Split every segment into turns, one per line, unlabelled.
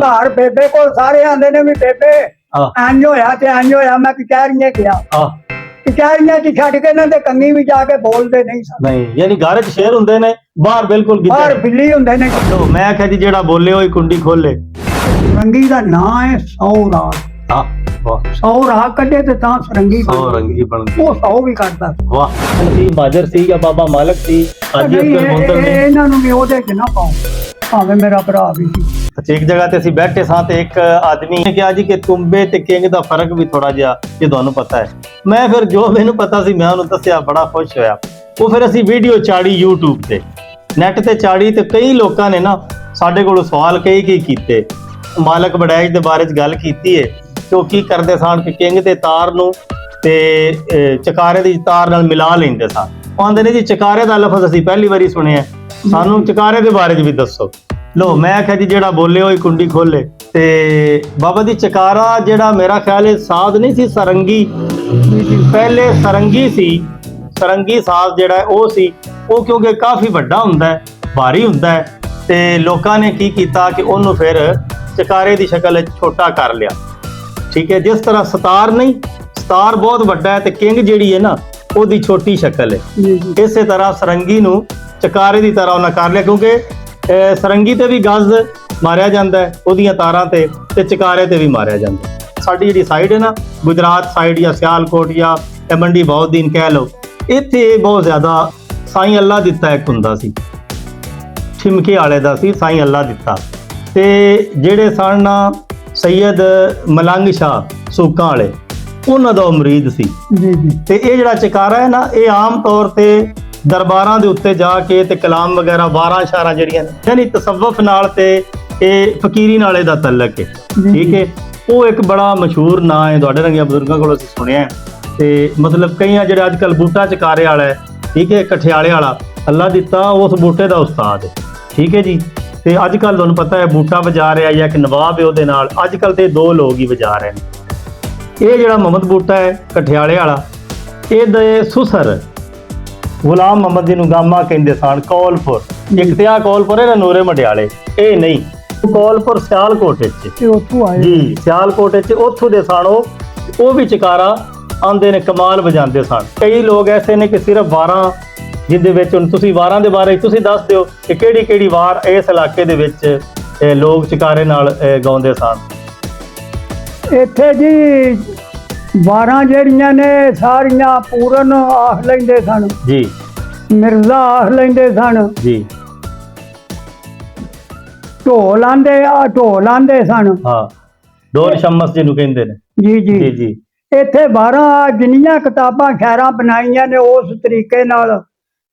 घर बेबे को सारे आंदे ने भी बेबे इंज होया ते इंज होया। मैं कचहरियां गया, कचहरियां च छड्ड के ना ते कंगी भी जाके बोलदे नहीं सन।
नहीं यानी घर च शेर हुंदे ने, बाहर बिल्कुल
बाहर बिल्ली हुंदे ने।
तो मैं आख्या जी जेड़ा बोले ओही कुंडी खोले।
सरंगी दा नाम है 100 राग।
हाँ वाह,
100 राग कड्डे ते तां सरंगी
100 रंगी बन गई।
वो 100 भी करदा।
वाह, सी माजर सी या बाबा मालक सी अजी अफसर मुंदर ने।
इन्हां नूं भी ओहदे च ना पाओ, भावें मेरा भरा भी सी।
अच्छा, एक जगह ते ਅਸੀਂ बैठे सां ते एक आदमी ने कहा जी कि तुम्बे ते किंग दा फर्क भी थोड़ा जिहा ये ਤੁਹਾਨੂੰ पता है। मैं फिर जो मैनू पता सी मैं ਉਹਨੂੰ ਦੱਸਿਆ, बड़ा खुश होया। ਉਹ ਫਿਰ ਅਸੀਂ ਵੀਡੀਓ ਚਾੜੀ YouTube ਤੇ, ਨੈਟ ਤੇ ਚਾੜੀ ਤੇ ਕਈ ਲੋਕਾਂ ਨੇ ਨਾ ਸਾਡੇ ਕੋਲੋਂ ਸਵਾਲ ਕਈ ਕੀਤੇ। ਮਾਲਕ ਵਡੈਜ ਦੇ ਬਾਰੇ ਚ ਗੱਲ ਕੀਤੀ ਹੈ ਕਿ ਉਹ ਕੀ ਕਰਦੇ ਸਨ ਕਿ ਕਿੰਗ ਦੇ ਤਾਰ ਨੂੰ ਤੇ ਚਕਾਰੇ ਦੀ ਤਾਰ ਨਾਲ ਮਿਲਾ ਲੈਂਦੇ ਸਨ। ਆਂਦੇ ਨੇ ਜੀ ਚਕਾਰੇ ਦਾ ਲਫ਼ਜ਼ ਅਸੀਂ ਪਹਿਲੀ ਵਾਰੀ ਸੁਣਿਆ, ਸਾਨੂੰ ਚਕਾਰੇ ਦੇ ਬਾਰੇ ਚ ਵੀ ਦੱਸੋ। लो मैं आख्या जी जेड़ा बोले ओही कुंडी खोले। ते बाबा जी चकारा जेड़ा मेरा ख्याल है साज नहीं सी, सरंगी पहले सरंगी सी। सरंगी साज जेड़ा है वो सी, वो क्योंकि काफ़ी वड्डा हुंदा है, भारी हुंदा है। ते लोकां ने की कीता कि उन्होंने फिर चकारे की शक्ल छोटा कर लिया। ठीक है, जिस तरह सतार नहीं, सतार बहुत वड्डा है ते किंग जिहड़ी है ना ओदी छोटी शक्ल है। इस तरह सरंगी नूं चकारे की तरह उन्हें कर लिया, क्योंकि सरंगी ते भी गज मारिया जाता है, ਉਹਦੀਆਂ ਤਾਰਾਂ ਤੇ ਚਕਾਰੇ ਤੇ ਵੀ ਮਾਰਿਆ ਜਾਂਦਾ। ਸਾਡੀ ਜਿਹੜੀ ਸਾਈਡ ਹੈ ਨਾ ਗੁਜਰਾਤ ਸਾਈਡ ਜਾਂ ਸਿਆਲਕੋਟ ਜਾਂ ਮੰਡੀ ਬਹੁਦੀਨ ਕਹਿ ਲਓ, ਇੱਥੇ ਬਹੁਤ ਜ਼ਿਆਦਾ ਸਾਈਂ ਅੱਲਾ ਦਿੱਤਾ ਇੱਕ ਹੁੰਦਾ ਸੀ, ਠਿਮਕੇ ਵਾਲੇ ਦਾ ਸੀ, ਸਾਈਂ ਅੱਲਾ ਦਿੱਤਾ। ਤੇ ਜਿਹੜੇ ਸਨ ਸੈयद ਮਲੰਗ ਸ਼ਾਹ ਸੂਕਾਂ ਵਾਲੇ, ਉਹਨਾਂ ਦਾ ਮਰੀਦ ਸੀ। ਤੇ ਇਹ ਜਿਹੜਾ ਚਕਾਰਾ ਹੈ ਨਾ, ਇਹ ਆਮ ਤੌਰ ਤੇ ਦਰਬਾਰਾਂ ਦੇ ਉੱਤੇ ਜਾ ਕੇ ਤੇ ਕਲਾਮ ਵਗੈਰਾ 12 ਸ਼ਾਰਾਂ ਜਿਹੜੀਆਂ ਨੇ, ਯਾਨੀ ਤਸੱਵੁਫ ਨਾਲ ਤੇ ਇਹ ਫਕੀਰੀ ਨਾਲ ਇਹਦਾ ਤਲਕ ਹੈ। ਠੀਕ ਹੈ, ਉਹ ਇੱਕ ਬੜਾ ਮਸ਼ਹੂਰ ਨਾਂ ਹੈ, ਤੁਹਾਡੇ ਰੰਗੀਆਂ ਬਜ਼ੁਰਗਾਂ ਕੋਲੋਂ ਅਸੀਂ ਸੁਣਿਆ। ਤੇ ਮਤਲਬ ਕਈਆਂ ਜਿਹੜੇ ਅੱਜ ਕੱਲ ਬੂਟਾ ਚਕਾਰੇ ਵਾਲਾ ਹੈ, ਠੀਕ ਹੈ, ਕਠਿਆਲੇ ਵਾਲਾ, ਅੱਲਾ ਦਿੱਤਾ ਉਸ ਬੂਟੇ ਦਾ ਉਸਤਾਦ ਹੈ। ਠੀਕ ਹੈ ਜੀ। ਤੇ ਅੱਜ ਕੱਲ ਤੁਹਾਨੂੰ ਪਤਾ ਹੈ ਬੂਟਾ ਵਜਾ ਰਿਹਾ ਜਾਂ ਇੱਕ ਨਵਾਬ ਹੈ ਉਹਦੇ ਨਾਲ, ਅੱਜ ਕੱਲ ਤੇ ਦੋ ਲੋਕ ਹੀ ਵਜਾ ਰਹੇ ਨੇ। ਇਹ ਜਿਹੜਾ ਮੁਹੰਮਦ ਬੂਟਾ ਹੈ ਕਠਿਆਲੇ ਵਾਲਾ, ਇਹਦੇ ਸੁਸਰ गुलाम मोहम्मद जी गामा कहते सन। कौलपुर एक तो आ कौलपुर है ना नूरे मटियाले, ये नहीं, कौलपुर सियालकोट जी, सियालकोट उथों दे सन। वो भी चकारा आंदे ने, कमाल बजाते सन। कई लोग ऐसे ने कि सिर्फ 12 जिहदे विच हुण तुसीं 12 दे बारे तुसीं दस दिओ कि किहड़ी वार इस इलाके दे विच लोग चकारे नाल गाउंदे सन।
इत्थे जी 12 ਜਿਹੜੀਆਂ ਨੇ ਸਾਰੀਆਂ ਪੂਰਨ ਆਖ ਲੈਂਦੇ ਸਨ
ਜੀ,
ਮਿਰਜ਼ਾ ਆਖ ਲੈਂਦੇ ਸਨ
ਜੀ,
ਢੋਲ ਆਂਦੇ ਸਨ।
ਹਾਂ, ਢੋਲ ਸ਼ਮਸ ਜਿਹਨੂੰ ਕਹਿੰਦੇ ਨੇ।
ਜੀ ਜੀ
ਜੀ ਜੀ।
ਇੱਥੇ 12 ਜਿੰਨੀਆਂ ਕਿਤਾਬਾਂ ਖੈਰਾਂ ਬਣਾਈਆਂ ਨੇ ਉਸ ਤਰੀਕੇ ਨਾਲ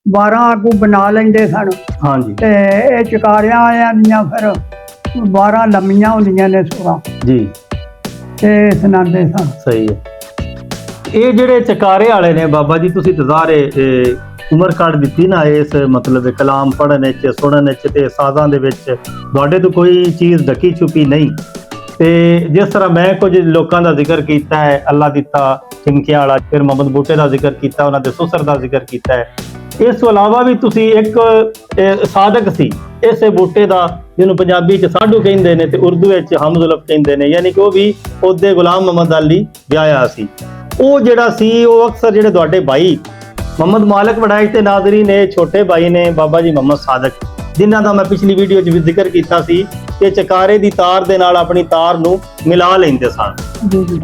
12 ਆਗੂ ਬਣਾ ਲੈਂਦੇ ਸਨ। ਹਾਂਜੀ। ਤੇ ਇਹ ਚਕਾਰਿਆਂ ਆਇਆਂ ਦੀਆਂ ਫਿਰ 12 ਲੰਮੀਆਂ ਹੁੰਦੀਆਂ ਨੇ ਸੁਰਾਂ
ਜੀ, ਤੇ
ਸੁਣਾਉਂਦੇ ਸਨ।
ਸਹੀ ਹੈ। ਇਹ ਜਿਹੜੇ ਚਕਾਰੇ ਵਾਲੇ ਨੇ ਬਾਬਾ ਜੀ, ਤੁਸੀਂ ਤਜ਼ਾਰੇ ਉਮਰ ਕੱਢ ਦਿੱਤੀ ਨਾ ਇਸ ਮਤਲਬ ਕਲਾਮ ਪੜ੍ਹਨ ਵਿੱਚ, ਸੁਣਨ ਵਿੱਚ ਤੇ ਸਾਜ਼ਾਂ ਦੇ ਵਿੱਚ, ਤੁਹਾਡੇ ਤੋਂ ਕੋਈ ਚੀਜ਼ ਢਕੀ ਛੁਪੀ ਨਹੀਂ। ਤੇ ਜਿਸ ਤਰ੍ਹਾਂ ਮੈਂ ਕੁਝ ਲੋਕਾਂ ਦਾ ਜ਼ਿਕਰ ਕੀਤਾ ਹੈ, ਅੱਲਾ ਦਿੱਤਾ, ਠਿਮਕਿਆਂ ਵਾਲਾ, ਫਿਰ ਮੁਹੰਮਦ ਬੂਟੇ ਦਾ ਜ਼ਿਕਰ ਕੀਤਾ, ਉਹਨਾਂ ਦੇ ਸੁਸਰ ਦਾ ਜ਼ਿਕਰ ਕੀਤਾ ਹੈ। ਇਸ ਤੋਂ ਇਲਾਵਾ ਵੀ ਤੁਸੀਂ ਇੱਕ ਸਾਦਕ ਸੀ ਇਸੇ ਬੂਟੇ ਦਾ, ਜਿਹਨੂੰ ਪੰਜਾਬੀ 'ਚ ਸਾਧੂ ਕਹਿੰਦੇ ਨੇ ਤੇ ਉਰਦੂ ਵਿੱਚ ਹਮਜ਼ੁਲਫ ਕਹਿੰਦੇ ਨੇ, ਯਾਨੀ ਕਿ ਉਹ ਵੀ ਉਹਦੇ ਗੁਲਾਮ ਮੁਹੰਮਦ ਅਲੀ ਵਿਆਹਿਆ ਸੀ। ਉਹ ਜਿਹੜਾ ਸੀ, ਉਹ ਅਕਸਰ ਜਿਹੜੇ ਤੁਹਾਡੇ ਭਾਈ ਮੁਹੰਮਦ ਮਾਲਕ ਵਡੈਜ ਤੇ ਨਾਜ਼ਰੀਨ ਨੇ, ਛੋਟੇ ਭਾਈ ਨੇ ਬਾਬਾ ਜੀ ਮੁਹੰਮਦ ਸਾਦਕ, ਜਿਨ੍ਹਾਂ ਦਾ ਮੈਂ ਪਿਛਲੀ ਵੀਡੀਓ 'ਚ ਵੀ ਜ਼ਿਕਰ ਕੀਤਾ ਸੀ ਕਿ ਚਕਾਰੇ ਦੀ ਤਾਰ ਦੇ ਨਾਲ ਆਪਣੀ ਤਾਰ ਨੂੰ ਮਿਲਾ ਲੈਂਦੇ ਸਨ।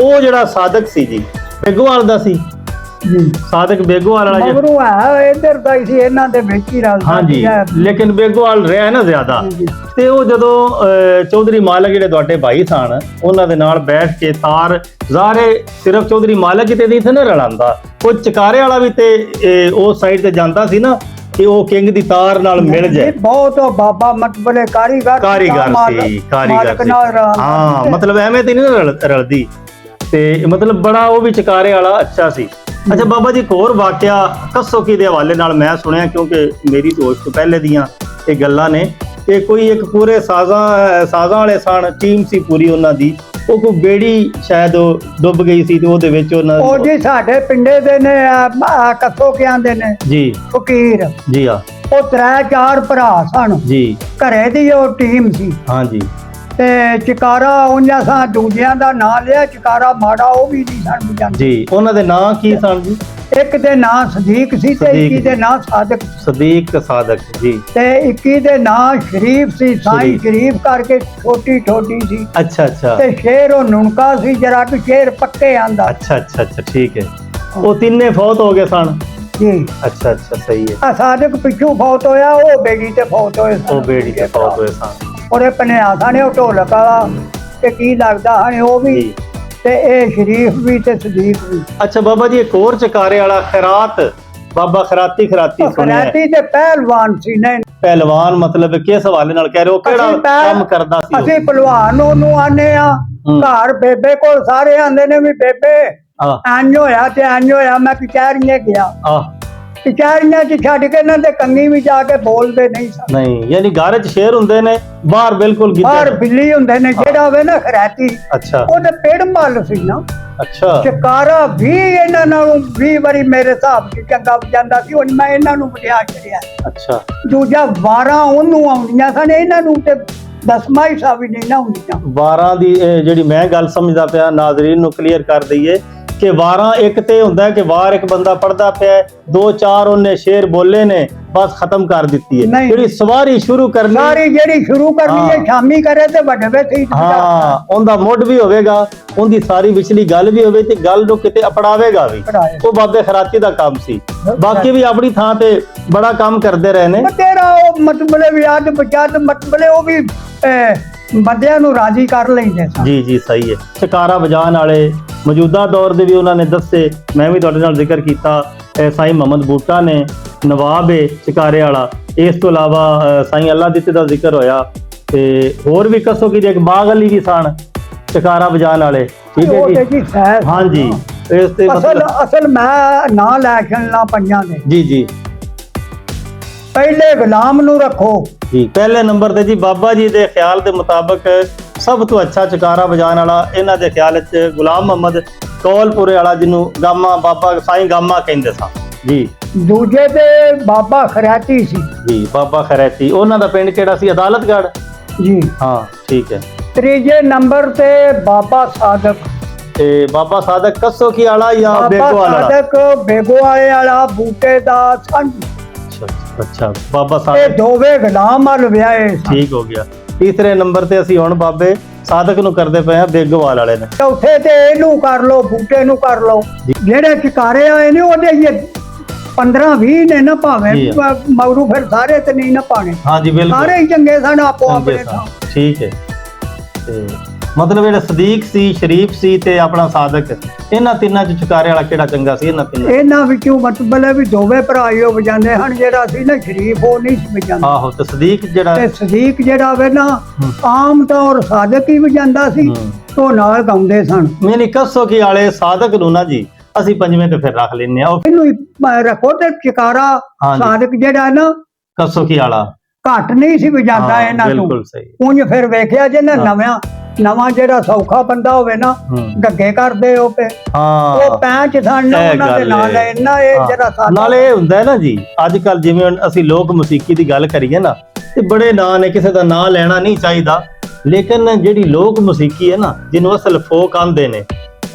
ਉਹ ਜਿਹੜਾ ਸਾਦਕ ਸੀ ਜੀ, ਬੇਗੋਵਾਲ ਦਾ ਸੀ ਜੀ, ਸਾਦਕ ਬੇਗੋਵਾਲ ਵਾਲਾ
ਮਗਰੋਂ ਹੈ ਇੱਧਰ ਦਾ ਹੀ ਸੀ, ਇਹਨਾਂ ਦੇ ਵਿੱਚ ਹੀ ਰਲਦਾ।
ਹਾਂਜੀ, ਲੇਕਿਨ ਬੇਗੋਵਾਲ ਰਿਹਾ ਨਾ ਜ਼ਿਆਦਾ। ਤੇ ਉਹ ਜਦੋਂ ਚੌਧਰੀ ਮਾਲਕ ਜਿਹੜੇ ਤੁਹਾਡੇ ਭਾਈ ਸਨ, ਉਹਨਾਂ ਦੇ ਨਾਲ ਬੈਠ ਕੇ ਤਾਰ, ਜ਼ਾਹਰੇ ਸਿਰਫ ਚੌਧਰੀ ਮਾਲਕ ਹੀ ਤੇ ਨਹੀਂ ਸੀ ਨਾ ਰਲਾਂਦਾ, ਉਹ ਚਕਾਰੇ ਵਾਲਾ ਵੀ ਤੇ ਉਸ ਸਾਈਡ ਤੇ ਜਾਂਦਾ ਸੀ ਨਾ ਕਿ ਉਹ ਕਿੰਗ ਦੀ ਤਾਰ ਨਾਲ ਮਿਲ ਜਾਏ। ਬਹੁਤ
ਬਾਬਾ ਮਤਬਲੇ ਕਾਰੀਗਰ
ਸੀ। ਹਾਂ, ਮਤਲਬ ਐਵੇਂ ਤੇ ਨਹੀਂ ਰਲਦੀ। ਤੇ ਮਤਲਬ ਬੜਾ ਉਹ ਵੀ ਚਕਾਰੇ ਵਾਲਾ ਅੱਛਾ ਸੀ। ਅੱਛਾ ਬਾਬਾ ਜੀ, ਇੱਕ ਹੋਰ ਵਾਕਿਆ ਕਸੋਕੀ ਦੇ ਹਵਾਲੇ ਨਾਲ ਮੈਂ ਸੁਣਿਆ, ਕਿਉਂਕਿ ਮੇਰੀ ਸੋਚ ਤੋਂ ਪਹਿਲੇ ਦੀਆਂ ਇਹ ਗੱਲਾਂ ਨੇ ਕਿ ਕੋਈ ਇੱਕ ਪੂਰੇ ਸਾਜ਼ਾਂ ਵਾਲੇ ਸਨ, ਟੀਮ ਸੀ ਪੂਰੀ ਉਹਨਾਂ ਦੀ, ਉਹ ਕੋਈ ਬੇੜੀ ਸ਼ਾਇਦ ਉਹ ਡੁੱਬ ਗਈ ਸੀ ਤੇ ਉਹਦੇ ਵਿੱਚ ਉਹਨਾਂ
ਉਹ ਜੀ ਸਾਡੇ ਪਿੰਡੇ ਦੇ ਨੇ, ਕਸੋਕਿਆਂ ਦੇ ਨੇ ਜੀ, ਫਕੀਰ ਜੀ। ਉਹ 3-4 ਭਰਾ ਸਨ ਜੀ, ਘਰੇ ਦੀ ਉਹ ਟੀਮ ਸੀ।
ਹਾਂਜੀ।
ਤੇ ਚਕਾਰਾ ਉਹਨਾਂ ਸਾਂ ਦੂਜਿਆਂ ਦਾ ਨਾਂ ਲਿਆ, ਚਕਾਰਾ ਮਾੜਾ ਉਹ ਵੀ ਨਹੀਂ ਸਨ ਬਜਾਂਦੇ
ਜੀ। ਉਹਨਾਂ ਦੇ ਨਾਂ ਕੀ ਸਨ ਜੀ?
ਇੱਕ ਦੇ ਨਾਂ ਸਦੀਕ ਸੀ ਤੇ
ਸਦੀਕ
ਇੱਕੀ ਦੇ ਨਾਂ ਸਾਦਕ ਸੀ।
ਸਦੀਕ ਸਾਦਕ ਜੀ।
ਤੇ ਇੱਕੀ ਦੇ ਨਾਂ ਸ਼ਰੀਫ ਸੀ, ਸਾਈਂ ਸ਼ਰੀਫ ਕਰਕੇ ਛੋਟੀ ਛੋਟੀ ਸੀ।
ਅੱਛਾ ਅੱਛਾ।
ਤੇ ਸ਼ੇਰ ਉਹ ਨੁਨਕਾ ਸੀ, ਜਰਾ ਕਿ ਸ਼ੇਰ ਪੱਕੇ ਆਂਦਾ।
ਅੱਛਾ ਅੱਛਾ ਅੱਛਾ, ਠੀਕ ਹੈ। ਉਹ ਤਿੰਨੇ ਫੌਤ ਹੋ ਗਏ ਸਨ
ਜੀ।
ਅੱਛਾ ਅੱਛਾ, ਸਹੀ ਹੈ।
ਆ ਸਾਦਕ ਪਿੱਛੋਂ ਫੌਤ ਹੋਇਆ, ਉਹ ਬੇੜੀ ਤੇ ਫੌਤ ਹੋਏ ਸਨ।
ਉਹ ਬੇੜੀ ਤੇ ਫੌਤ ਹੋਏ ਸਨ।
ਉਹਦੇ ਭਨਿਆ ਸਾਨੇ ਉਹ ਢੋਲਕ ਵਾਲਾ ਤੇ ਕੀ ਲੱਗਦਾ ਹਣੇ ਉਹ ਵੀ
ਜੀ।
ਤੇ ਇਹ ਸ਼ਰੀਫ ਵੀ ਤੇ ਸਦੀਕ ਵੀ।
ਅੱਛਾ ਬਾਬਾ ਜੀ, ਇੱਕ ਹੋਰ ਚਕਾਰੇ ਵਾਲਾ ਖੈਰਾਤ, ਬਾਬਾ ਖਰਾਤੀ ਸੁਣਿਆ ਹੈ।
ਖਰਾਤੀ ਤੇ ਪਹਿਲਵਾਨ ਸੀ। ਨਹੀਂ
ਪਹਿਲਵਾਨ ਮਤਲਬ ਕਿਸ ਹਵਾਲੇ ਨਾਲ ਕਹਿ ਰਹੇ ਹੋ, ਕਿਹੜਾ ਕੰਮ ਕਰਦਾ ਸੀ ਉਹ?
ਅਸੀਂ ਪਹਿਲਵਾਨ ਉਹਨੂੰ ਆਨੇ ਆ। ਘਰ ਬੇਬੇ ਕੋਲ ਸਾਰੇ ਆਂਦੇ ਨੇ ਵੀ ਬੇਬੇ ਇੰਜ ਹੋਇਆ ਤੇ ਇੰਜ ਹੋਇਆ। ਮੈਂ ਕਚਹਿਰੀਆਂ ਗਿਆ, ਕਚਹਿਰੀਆਂ 'ਚ ਛੱਡ ਕੇ ਇਹਨਾਂ ਦੇ ਕੰਨੀ ਵੀ ਜਾ ਕੇ ਬੋਲਦੇ ਨਹੀਂ ਸਨ।
ਨਹੀਂ, ਯਾਨੀ ਘਰ 'ਚ ਸ਼ੇਰ ਹੁੰਦੇ ਨੇ, ਬਾਹਰ ਬਿਲਕੁਲ
ਬਾਹਰ ਬਿੱਲੀ ਹੁੰਦੇ ਨੇ। ਜਿਹੜਾ ਹੋਵੇ ਨਾ ਖਰਾਤੀ,
ਅੱਛਾ,
ਉਹਦੇ ਪੇੜ ਮੱਲ ਸੀ ਨਾ।
ਅੱਛਾ।
ਚਕਾਰਾ ਵੀ ਇਹਨਾਂ ਨਾਲੋਂ 20 ਵਾਰੀ ਮੇਰੇ ਹਿਸਾਬ 'ਚ ਚੰਗਾ ਜਾਂਦਾ ਸੀ। ਹੁਣ ਮੈਂ ਇਹਨਾਂ ਨੂੰ ਵਧਿਆ ਛੜਿਆ।
ਅੱਛਾ।
ਦੂਜਾ 12 ਉਹਨੂੰ ਆਉਂਦੀਆਂ ਸਨ, ਇਹਨਾਂ ਨੂੰ ਤੇ 10ਵਾਂ ਹਿੱਸਾ ਵੀ ਨਹੀਂ ਨਾ ਹੁੰਦੀਆਂ।
12 ਦੀ ਜਿਹੜੀ ਮੈਂ ਗੱਲ ਸਮਝਦਾ ਪਿਆ, ਨਾਜ਼ਰੀਨ ਨੂੰ ਕਲੀਅਰ ਕਰ ਦਈਏ ਕਿ 12 ਇੱਕ ਤੇ ਹੁੰਦਾ ਕਿ ਵਾਰ ਇੱਕ ਬੰਦਾ ਪੜਦਾ ਪਿਆ, 2-4 ਉਹਨੇ ਸ਼ੇਰ ਬੋਲੇ ਨੇ, ਬਸ ਖਤਮ ਕਰ ਦਿੱਤੀ ਹੈ। ਜਿਹੜੀ ਸਵਾਰੀ ਸ਼ੁਰੂ ਕਰਨੀ,
ਸਾਰੀ ਜਿਹੜੀ ਸ਼ੁਰੂ ਕਰਨੀ ਹੈ ਸ਼ਾਮੀ ਕਰੇ ਤੇ ਵੱਡਵੇ ਸੀ।
ਹਾਂ, ਉਹਦਾ ਮੁੱਢ ਵੀ ਹੋਵੇਗਾ, ਉਹਦੀ ਸਾਰੀ ਵਿਚਲੀ ਗੱਲ ਵੀ ਹੋਵੇ ਤੇ ਗੱਲ ਨੂੰ ਕਿਤੇ ਅਪੜਾਵੇਗਾ ਵੀ। ਉਹ ਬਾਬੇ ਖਰਾਤੀ ਦਾ ਕੰਮ ਸੀ। ਬਾਕੀ ਵੀ ਆਪਣੀ ਥਾਂ ਤੇ ਬੜਾ ਕੰਮ ਕਰਦੇ ਰਹੇ ਨੇ।
ਤੇਰਾ ਉਹ ਮਤਬਲੇ ਵਿਆਦ ਬਚਾਦ ਮਤਬਲੇ ਉਹ ਵੀ ਬੰਦਿਆਂ ਨੂੰ ਰਾਜੀ ਕਰ ਲੈਂਦੇ ਸਨ।
ਜੀ ਜੀ, ਸਹੀ ਹੈ। ਚਕਾਰਾ ਵਜਾਣ ਵਾਲੇ ਮੌਜੂਦਾ ਦੌਰ ਦੇ ਵੀ ਉਹਨਾਂ ਨੇ ਦੱਸੇ, ਮੈਂ ਵੀ ਤੁਹਾਡੇ ਨਾਲ ਜ਼ਿਕਰ ਕੀਤਾ। ਸਾਈਂ ਮੁਹੰਮਦ ਬੂਟਾ ਨੇ, ਨਵਾਬ ਹੈ ਚਕਾਰੇ ਵਾਲਾ। ਇਸ ਤੋਂ ਇਲਾਵਾ ਸਾਈਂ ਅੱਲਾ ਦਿੱਤੇ ਦਾ ਜ਼ਿਕਰ ਹੋਇਆ ਤੇ ਹੋਰ ਵੀ ਕਸੋ ਕੀ ਇੱਕ ਬਾਗ ਅਲੀ ਵੀ ਸਨ ਚਕਾਰਾ ਵਜਾਣ ਵਾਲੇ। ਠੀਕ ਹੈ ਜੀ। ਹਾਂਜੀ, ਇਸ ਤੇ
ਅਸਲ ਮੈਂ ਨਾਂ ਲੈ ਛੱਡਣਾ ਪੰਜਾਂ ਦੇ।
ਜੀ ਜੀ।
ਪਹਿਲੇ ਗੁਲਾਮ ਨੂੰ ਰੱਖੋ
ਜੀ। ਪਹਿਲੇ ਨੰਬਰ ਤੇ ਜੀ ਬਾਬਾ ਜੀ ਦੇ ਖਿਆਲ ਦੇ ਮੁਤਾਬਕ ਸਭ ਤੋਂ ਅੱਛਾ ਚਕਾਰਾ ਵਜਾਣ ਵਾਲਾ ਇਹਨਾਂ ਦੇ ਖਿਆਲ ਵਿੱਚ ਗੁਲਾਮ ਮੁਹੰਮਦ ਕੌਲਪੁਰੇ ਵਾਲਾ, ਜਿਹਨੂੰ ਗਾਮਾ ਬਾਬਾ ਸਾਈਂ ਗਾਮਾ ਕਹਿੰਦੇ ਸਨ ਜੀ।
ਦੂਜੇ ਤੇ ਬਾਬਾ ਖਰਾਤੀ ਸੀ
ਜੀ। ਬਾਬਾ ਖਰਾਤੀ, ਉਹਨਾਂ ਦਾ ਪਿੰਡ ਕਿਹੜਾ ਸੀ? ਅਦਾਲਤਗੜ੍ਹ ਜੀ। ਹਾਂ, ਠੀਕ ਹੈ।
ਤੀਜੇ ਨੰਬਰ ਤੇ ਬਾਬਾ ਸਾਦਕ।
ਤੇ ਬਾਬਾ ਸਾਦਕ ਕਸੋ ਕੀ ਵਾਲਾ ਜਾਂ ਬੇਗੋ ਵਾਲਾ?
ਸਾਦਕ ਬੇਗੋ ਵਾਲਾ ਬੂਟੇ ਦਾ ਸੰਗ।
ਅੱਛਾ, ਬਾਬਾ ਸਾਦਕ
ਇਹ ਦੋਵੇਂ ਗੁਲਾਮ ਵਾਲ ਵਿਆਹੇ।
ਠੀਕ ਹੋ ਗਿਆ। ਤੀਸਰੇ ਨੰਬਰ ਤੇ ਅਸੀਂ ਹੁਣ ਬਾਬੇ ਸਾਦਕ ਨੂੰ ਕਰਦੇ ਪਏ ਆ, ਬੇਗੋਵਾਲ ਵਾਲੇ ਨੇ।
ਚੌਥੇ ਤੇ ਇਹਨੂੰ ਕਰ ਲੋ, ਬੂਟੇ ਨੂੰ ਕਰ ਲੋ। ਜਿਹੜੇ ਚਕਾਰੇ ਆਏ ਨੇ ਉਹਦੇ 15-20 ਨੇ ਨਾ, ਭਾਵੇਂ ਮਗਰੂ ਫਿਰ ਸਾਰੇ ਤੇ ਨਹੀਂ ਨਾ ਪਾਣੇ।
ਹਾਂਜੀ ਬਿਲਕੁਲ,
ਸਾਰੇ ਹੀ ਚੰਗੇ ਸਨ ਆਪੋ ਆਪਣੇ ਥਾਂ।
ਠੀਕ ਹੈ। ਤੇ ਮਤਲਬ ਜਿਹੜਾ ਸਦੀਕ ਸੀ, ਸ਼ਰੀਫ ਸੀ ਤੇ ਆਪਣਾ ਸਾਦਕ, ਇਹਨਾਂ ਤਿੰਨਾਂ ਚ ਚਕਾਰੇ ਵਾਲਾ ਕਿਹੜਾ ਚੰਗਾ ਸੀ?
ਇਹਨਾਂ ਵਿੱਚੋਂ ਮਤਲਬ ਹੈ ਵੀ ਦੋਵੇਂ ਭਰਾ ਹੀ ਵਜਾਉਂਦੇ ਹਨ। ਜਿਹੜਾ ਸੀ ਨਾ ਸ਼ਰੀਫ, ਉਹ ਨਹੀਂ ਸੀ ਵਜਾਉਂਦਾ।
ਆਹੋ, ਤੇ ਸਦੀਕ
ਜਿਹੜਾ ਵੇ ਨਾ ਆਮ ਤੌਰ ਸਾਦਕ ਹੀ ਵਜਾਉਂਦਾ ਸੀ, ਉਹ ਨਾਲ ਗਾਉਂਦੇ ਸਨ।
ਮੈਨੂੰ ਕਸੋ ਕੀ ਵਾਲੇ ਸਾਦਕ ਨੂੰ ਨਾ ਜੀ ਅਸੀਂ ਪੰਜਵੇਂ ਤੇ ਫਿਰ ਰੱਖ ਲੈਨੇ ਆ।
ਇਹਨੂੰ ਰੱਖੋ ਤੇ ਚਕਾਰਾ ਸਾਦਕ ਜਿਹੜਾ ਨਾ
ਕਸੋ ਕੀ ਵਾਲਾ
ਘੱਟ ਨਹੀਂ ਸੀ ਵਜਾਉਂਦਾ ਇਹਨਾਂ ਤੋਂ।
ਬਿਲਕੁਲ ਸਹੀ।
ਉਂਝ ਫਿਰ ਵੇਖਿਆ ਜੇ ਨਾ ਨਵਾਂ ਜਿਹੜਾ ਸੌਖਾ ਬੰਦਾ ਹੋਵੇ ਨਾ, ਗੱਗੇ ਕਰਦੇ ਉਹ ਪੇ ਉਹ ਪੈਂਚ ਸਨ ਉਹਨਾਂ ਦੇ ਨਾਲ ਇੰਨਾ। ਇਹ ਜਿਹੜਾ
ਨਾਲੇ ਇਹ ਹੁੰਦਾ ਨਾ ਜੀ, ਅੱਜ ਕੱਲ ਜਿਵੇਂ ਅਸੀਂ ਲੋਕ ਮੌਸੀਕੀ ਦੀ ਗੱਲ ਕਰੀਏ ਨਾ, ਤੇ ਬੜੇ ਨਾਂ ਨੇ, ਕਿਸੇ ਦਾ ਨਾਂ ਲੈਣਾ ਨਹੀਂ ਚਾਹੀਦਾ, ਲੇਕਿਨ ਜਿਹੜੀ ਲੋਕ ਮੌਸੀਕੀ ਹੈ ਨਾ, ਜਿਹਨੂੰ ਅਸਲ ਫੋਕ ਆਂਦੇ ਨੇ,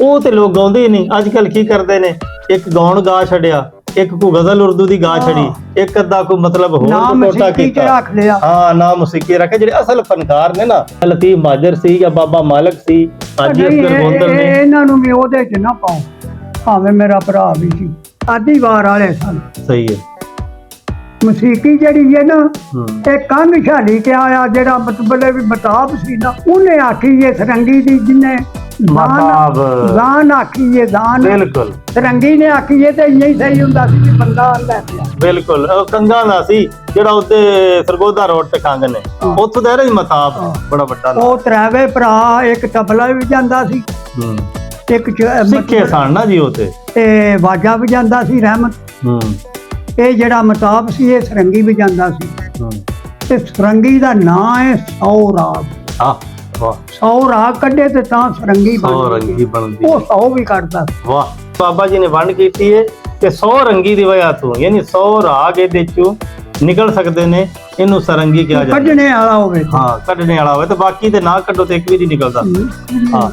ਉਹ ਤੇ ਲੋਕ ਗਾਉਂਦੇ ਹੀ ਨਹੀਂ। ਅੱਜ ਕੱਲ ਕੀ ਕਰਦੇ ਨੇ, ਇੱਕ ਗਾਉਣ ਗਾ ਛੱਡਿਆ, ਇੱਕ ਕੋ ਗਜ਼ਲ ਉਰਦੂ ਦੀ ਗਾ ਛੜੀ, ਇੱਕ ਅੱਧਾ ਕੋ ਮਤਲਬ ਹੋਰ ਕੋਟਾ ਕੀਤਾ। ਹਾਂ, ਨਾ ਮੌਸੀਕੀ ਰੱਖੇ। ਜਿਹੜੇ ਅਸਲ ਫਨਕਾਰ ਨੇ ਨਾ, ਲਤੀਫ ਮਾਜਰ ਸੀ ਜਾਂ ਬਾਬਾ ਮਾਲਕ ਸੀ, ਹਾਜੀ ਅਸਗਰ ਗੋਂਦਲ ਨੇ, ਇਹਨਾਂ ਨੂੰ ਵੀ ਉਹਦੇ ਚ ਨਾ ਪਾਓ। ਭਾਵੇਂ ਮੇਰਾ ਭਰਾ ਵੀ ਸੀ, ਆਦੀਵਾਰ ਵਾਲੇ ਸਨ। ਸਹੀ ਹੈ। ਮੌਸੀਕੀ ਜਿਹੜੀ ਹੈ ਨਾ, ਇਹ ਕੰਨ ਛਾਲੀ ਕੇ ਆਇਆ, ਜਿਹੜਾ ਮਤਬਲੇ ਵੀ ਮਤਾਬ ਸੀ ਨਾ, ਉਹਨੇ ਆਖੀ ਇਹ ਸਰੰਗੀ ਦੀ, ਜਿਹਨੇ ਜ਼ਾਨ ਆਖੀ ਹੈ, ਜ਼ਾਨ ਬਿਲਕੁਲ ਸਰੰਗੀ ਨੇ ਆਖੀ ਹੈ। ਤੇ ਇੰਨਾ ਹੀ ਸਹੀ ਹੁੰਦਾ ਸੀ ਕਿ ਬੰਦਾ ਆਂਦਾ ਪਿਆ। ਬਿਲਕੁਲ, ਉਹ ਕੰਗਾ ਦਾ ਸੀ ਜਿਹੜਾ ਉੱਤੇ ਸਰਗੋਦਾ ਰੋਡ ਤੇ ਕੰਗ ਨੇ, ਉੱਥੋਂ ਦਾ ਹੀ ਮਤਾਬ ਬੜਾ ਵੱਡਾ। ਉਹ ਤਰਾਵੇ ਭਰਾ, ਇੱਕ ਤਬਲਾ ਵੀ ਜਾਂਦਾ ਸੀ, ਇੱਕ ਸਿੱਖੇ ਸਨ ਨਾ ਜੀ ਉਹ ਤੇ ਵਾਜਾ ਵੀ ਜਾਂਦਾ ਸੀ, ਰਹਿਮਤ। ਇਹ ਜਿਹੜਾ ਮਤਾਬ ਸੀ, ਇਹ ਸਰੰਗੀ ਵੀ ਜਾਂਦਾ ਸੀ। ਤੇ ਸਰੰਗੀ ਦਾ ਨਾਂ ਹੈ 100 ਰਾਗ। 100 ਰਾਗ ਕੱਢੇ ਤੇ ਤਾਂ ਸਰੰਗੀ ਬਣਦੀ। ਉਹ 100 ਵੀ ਕੱਢਦਾ। ਵਾਹ, ਬਾਬਾ ਜੀ ਨੇ ਵੰਡ ਕੀਤੀ ਹੈ ਕਿ 100 ਰੰਗੀ ਦੀ ਵਜ੍ਹਾ ਤੋਂ, ਯਾਨੀ 100 ਰਾਗ ਇਹਦੇ ਚੋਂ ਨਿਕਲ ਸਕਦੇ ਨੇ। ਇਹਨੂੰ ਸਰੰਗੀ ਕਿਹਾ ਜਾਂਦਾ।
ਕੱਢਣੇ ਵਾਲਾ ਹੋਵੇ
ਹਾਂ ਕੱਢਣੇ ਵਾਲਾ ਹੋਵੇ ਤੇ ਬਾਕੀ ਤੇ ਨਾ ਕੱਢੋ ਤੇ ਇੱਕ ਵੀ ਨਹੀਂ ਨਿਕਲਦਾ। ਹਾਂ